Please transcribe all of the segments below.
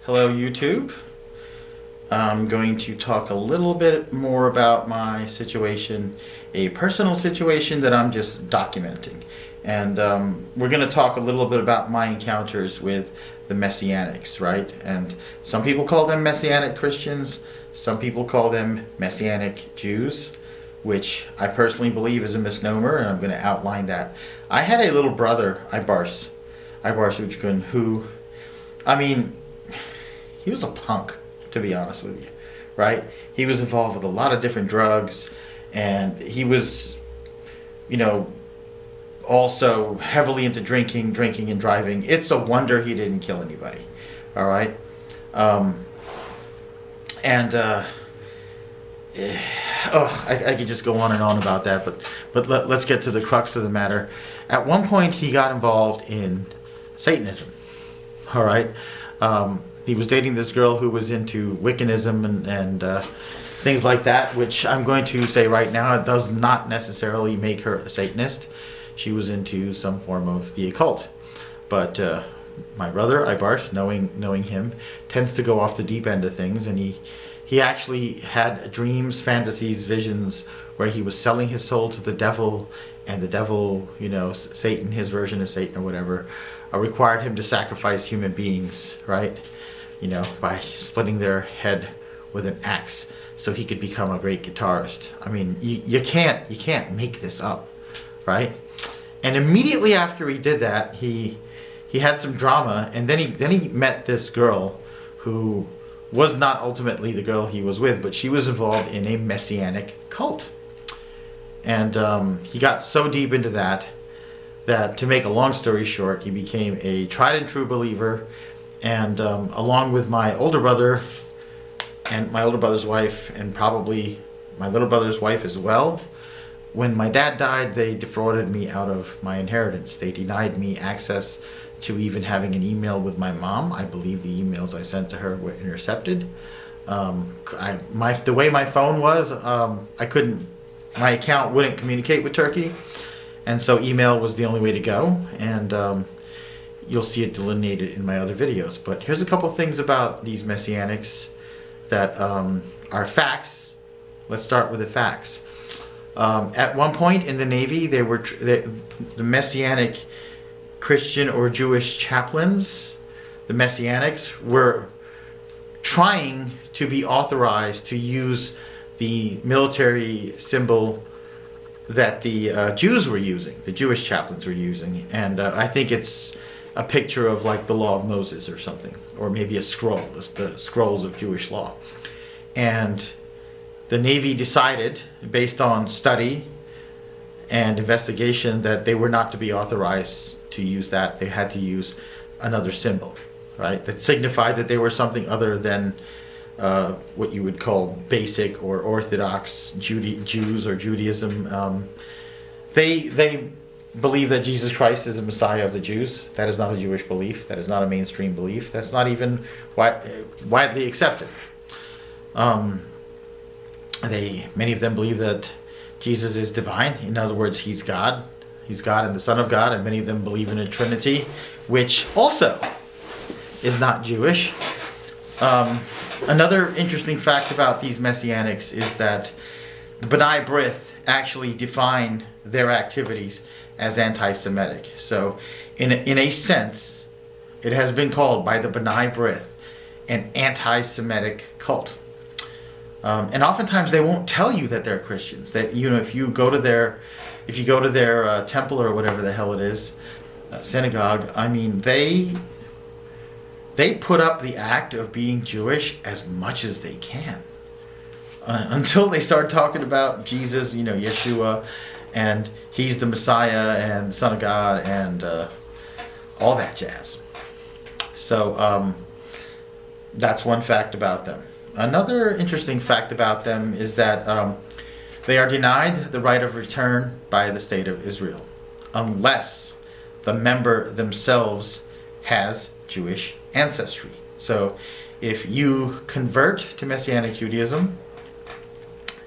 Hello YouTube. I'm going to talk a little bit more about my situation, a personal situation that I'm just documenting. And we're going to talk a little bit about my encounters with the Messianics, right? And some people call them Messianic Christians, some people call them Messianic Jews, which I personally believe is a misnomer, and I'm going to outline that. I had a little brother, Aybars Uckun, who, he was a punk, to be honest with you, right? He was involved with a lot of different drugs, and he was, also heavily into drinking and driving. It's a wonder he didn't kill anybody, all right? I could just go on and on about that, but let's get to the crux of the matter. At one point, he got involved in Satanism, all right? He was dating this girl who was into Wiccanism and things like that, which I'm going to say right now, it does not necessarily make her a Satanist. She was into some form of the occult. But my brother, Aybars, knowing him, tends to go off the deep end of things, and he actually had dreams, fantasies, visions where he was selling his soul to the devil, and the devil, Satan, his version of Satan or whatever, required him to sacrifice human beings, right? By splitting their head with an axe so he could become a great guitarist. I mean, you can't make this up, right? And immediately after he did that, he had some drama, and then he met this girl who was not ultimately the girl he was with, but she was involved in a Messianic cult. And he got so deep into that, to make a long story short, he became a tried and true believer. And along with my older brother and my older brother's wife, and probably my little brother's wife as well, when my dad died, they defrauded me out of my inheritance. They denied me access to even having an email with my mom. I believe the emails I sent to her were intercepted. The way my phone was, my account wouldn't communicate with Turkey, and so email was the only way to go. And you'll see it delineated in my other videos. But here's a couple things about these Messianics that are facts. Let's start with the facts. At one point in the Navy, the Messianic Christian or Jewish chaplains, the Messianics, were trying to be authorized to use the military symbol that the Jews were using, the Jewish chaplains were using. And I think it's a picture of like the Law of Moses or something, or maybe a scroll, the scrolls of Jewish law. And the Navy decided, based on study and investigation, that they were not to be authorized to use that. They had to use another symbol, right? That signified that they were something other than what you would call basic or Orthodox Jews or Judaism. They believe that Jesus Christ is the Messiah of the Jews. That is not a Jewish belief. That is not a mainstream belief. That's not even widely accepted. Many of them believe that Jesus is divine. In other words, he's God. He's God and the Son of God. And many of them believe in a Trinity, which also is not Jewish. Another interesting fact about these Messianics is that the B'nai Brith actually define their activities as anti-Semitic. So in a sense, it has been called by the B'nai Brith an anti-Semitic cult. And oftentimes they won't tell you that they're Christians. That if you go to their temple or whatever the hell it is, synagogue, they put up the act of being Jewish as much as they can. Until they start talking about Jesus, Yeshua, and he's the Messiah and Son of God and all that jazz. So that's one fact about them. Another interesting fact about them is that they are denied the right of return by the state of Israel unless the member themselves has Jewish ancestry. So if you convert to Messianic Judaism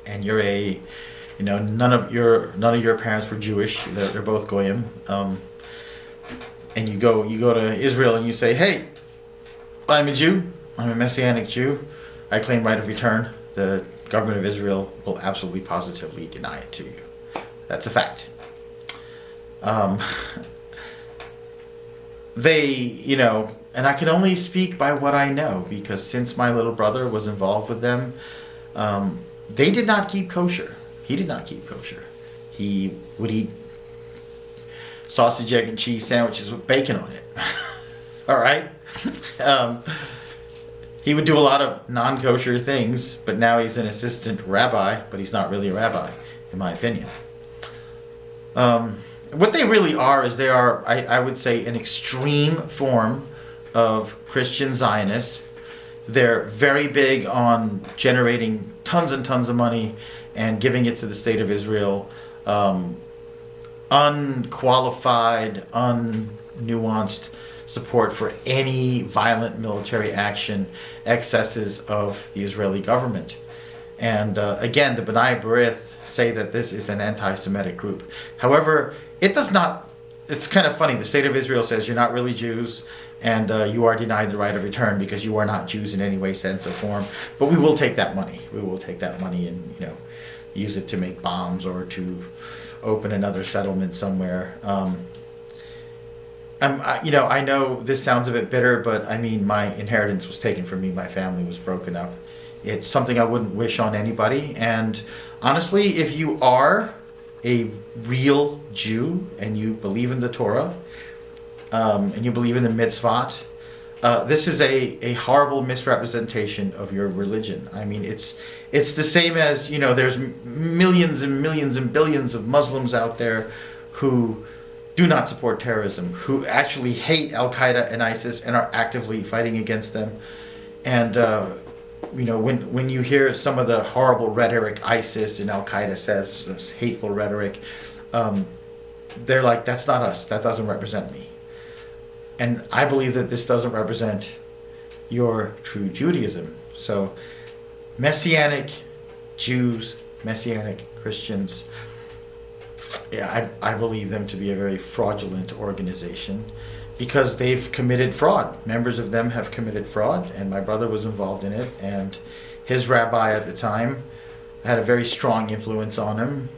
and you're none of your parents were Jewish, they're both goyim, and you go to Israel and you say, hey, I'm a Jew, I'm a Messianic Jew. I claim right of return. The government of Israel will absolutely positively deny it to you. That's a fact. They, and I can only speak by what I know, because since my little brother was involved with them, they did not keep kosher. He did not keep kosher. He would eat sausage, egg, and cheese sandwiches with bacon on it. All right? He would do a lot of non-kosher things, but now he's an assistant rabbi, but he's not really a rabbi, in my opinion. What they really are is they are, I would say, an extreme form of Christian Zionists. They're very big on generating tons and tons of money and giving it to the state of Israel. Unqualified, unnuanced support for any violent military action, excesses of the Israeli government. And again, the B'nai Brith say that this is an anti-Semitic group. However, it does not, it's kind of funny. The state of Israel says you're not really Jews, and you are denied the right of return because you are not Jews in any way, sense, or form. But we will take that money. We will take that money and, use it to make bombs or to open another settlement somewhere. I know this sounds a bit bitter, but I mean, my inheritance was taken from me. My family was broken up. It's something I wouldn't wish on anybody. And honestly, if you are a real Jew and you believe in the Torah, and you believe in the mitzvot, this is a horrible misrepresentation of your religion. I mean, it's the same as, there's millions and millions and billions of Muslims out there who do not support terrorism, who actually hate Al-Qaeda and ISIS and are actively fighting against them. And, when you hear some of the horrible rhetoric ISIS and Al-Qaeda says, this hateful rhetoric, they're like, that's not us. That doesn't represent me. And I believe that this doesn't represent your true Judaism. So Messianic Jews, Messianic Christians, I believe them to be a very fraudulent organization because they've committed fraud. Members of them have committed fraud, and my brother was involved in it, and his rabbi at the time had a very strong influence on him.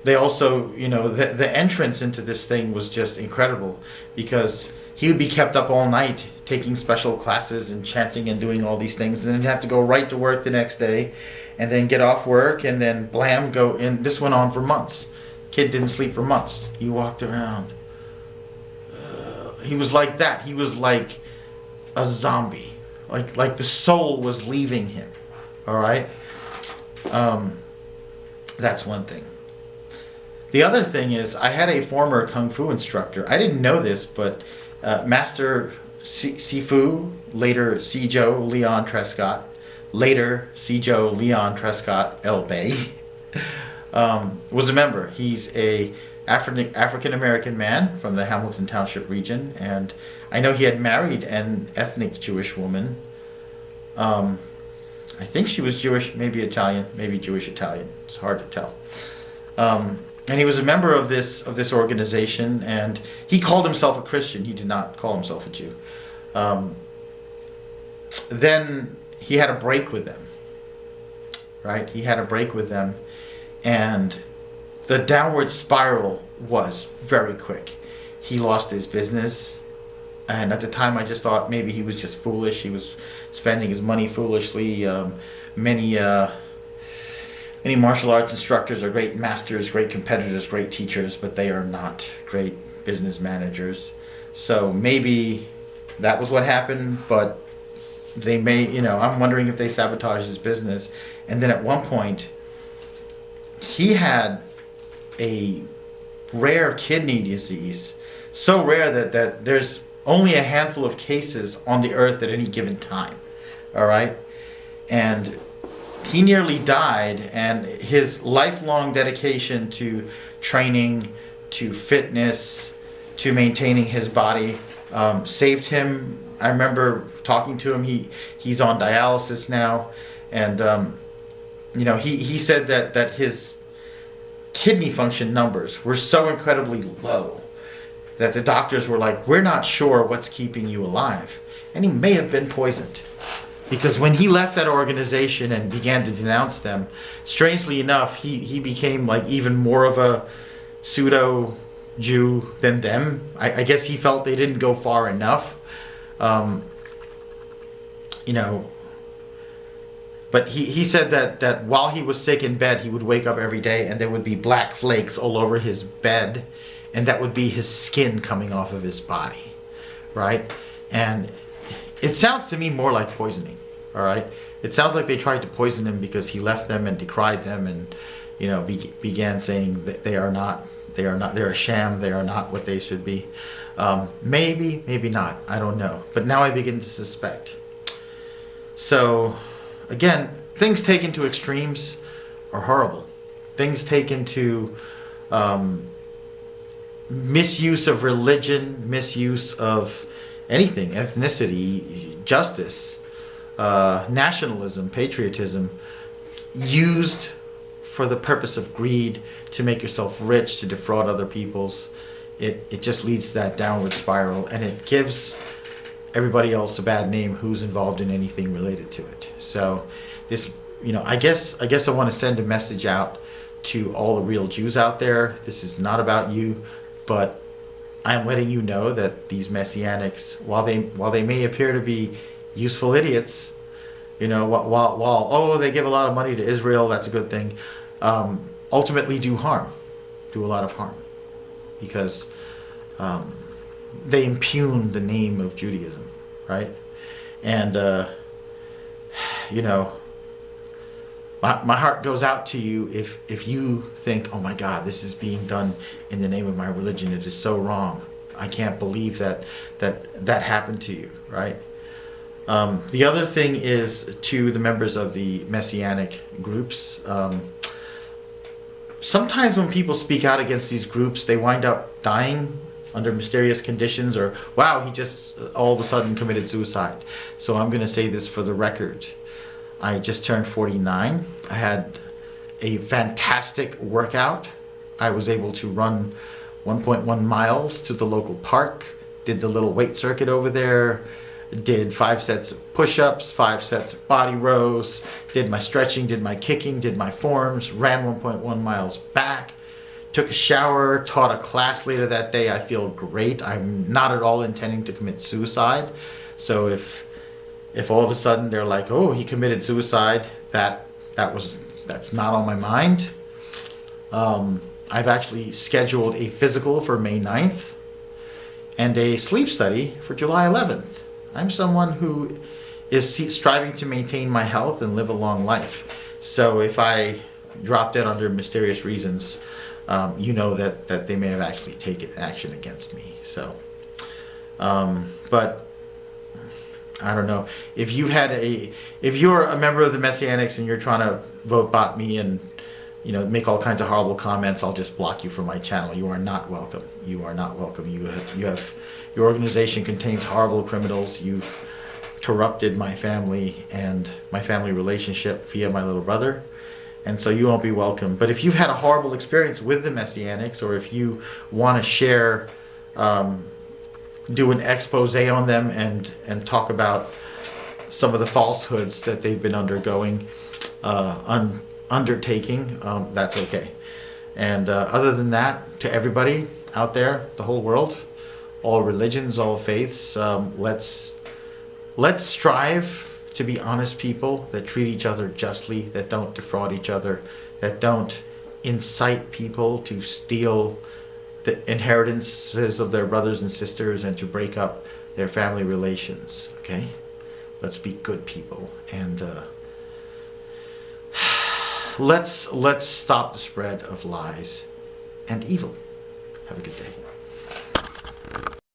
They also, the entrance into this thing was just incredible because he would be kept up all night taking special classes and chanting and doing all these things, and then he'd have to go right to work the next day and then get off work and then blam, go in. This went on for months. Kid didn't sleep for months. He walked around. He was like that. He was like a zombie. Like the soul was leaving him. All right? That's one thing. The other thing is, I had a former Kung Fu instructor. I didn't know this, but Master Sifu, later Sijo Leon Trescott, later Sijo Leon Trescott El Bey, was a member. He's a African-American man from the Hamilton Township region, and I know he had married an ethnic Jewish woman. I think she was Jewish, maybe Italian, maybe Jewish-Italian. It's hard to tell. And he was a member of this organization, and he called himself a Christian. He did not call himself a Jew. Then he had a break with them, right? He had a break with them, and the downward spiral was very quick. He lost his business, and at the time I just thought maybe he was just foolish. He was spending his money foolishly. Many martial arts instructors are great masters, great competitors, great teachers, but they are not great business managers. So maybe that was what happened, but they may, I'm wondering if they sabotaged his business. And then at one point, he had a rare kidney disease, so rare that there's only a handful of cases on the earth at any given time. All right? And he nearly died, and his lifelong dedication to training, to fitness, to maintaining his body saved him. I remember talking to him. He's on dialysis now, and he said that his kidney function numbers were so incredibly low that the doctors were like, we're not sure what's keeping you alive. And he may have been poisoned. Because when he left that organization and began to denounce them, strangely enough, he became like even more of a pseudo-Jew than them. I guess he felt they didn't go far enough. But he said that while he was sick in bed, he would wake up every day and there would be black flakes all over his bed, and that would be his skin coming off of his body, right? And it sounds to me more like poisoning, all right? It sounds like they tried to poison him because he left them and decried them and, began saying that they're a sham, they are not what they should be. Maybe, maybe not, I don't know. But now I begin to suspect. So, again, things taken to extremes are horrible. Things taken to misuse of religion, misuse of anything, ethnicity, justice, nationalism, patriotism, used for the purpose of greed, to make yourself rich, to defraud other people's. It just leads to that downward spiral, and it gives everybody else a bad name who's involved in anything related to it. So this, I guess I want to send a message out to all the real Jews out there. This is not about you, but I am letting you know that these Messianics, while they may appear to be useful idiots, while they give a lot of money to Israel, that's a good thing, ultimately do a lot of harm, because they impugn the name of Judaism, right? And my heart goes out to you if you think, oh my God, this is being done in the name of my religion. It is so wrong. I can't believe that happened to you, right? The other thing is, to the members of the Messianic groups, sometimes when people speak out against these groups, they wind up dying under mysterious conditions, or wow, he just all of a sudden committed suicide. So I'm going to say this for the record. I just turned 49. I had a fantastic workout. I was able to run 1.1 miles to the local park, did the little weight circuit over there, did 5 sets of push-ups, 5 sets of body rows, did my stretching, did my kicking, did my forms, ran 1.1 miles back, took a shower, taught a class later that day. I feel great. I'm not at all intending to commit suicide. So if all of a sudden they're like, oh, he committed suicide, that's not on my mind. I've actually scheduled a physical for May 9th and a sleep study for July 11th. I'm someone who is striving to maintain my health and live a long life. So if I drop dead under mysterious reasons, that they may have actually taken action against me. So, but I don't know. If you're a member of the Messianics and you're trying to vote bot me and make all kinds of horrible comments, I'll just block you from my channel. You are not welcome. You are not welcome. Your organization contains horrible criminals. You've corrupted my family and my family relationship via my little brother, and so you won't be welcome. But if you've had a horrible experience with the Messianics, or if you want to share, do an expose on them and talk about some of the falsehoods that they've been undertaking, that's okay. And other than that, to everybody out there, the whole world, all religions, all faiths, let's strive to be honest people that treat each other justly, that don't defraud each other, that don't incite people to steal the inheritances of their brothers and sisters and to break up their family relations. Okay, let's be good people, and let's stop the spread of lies and evil. Have a good day.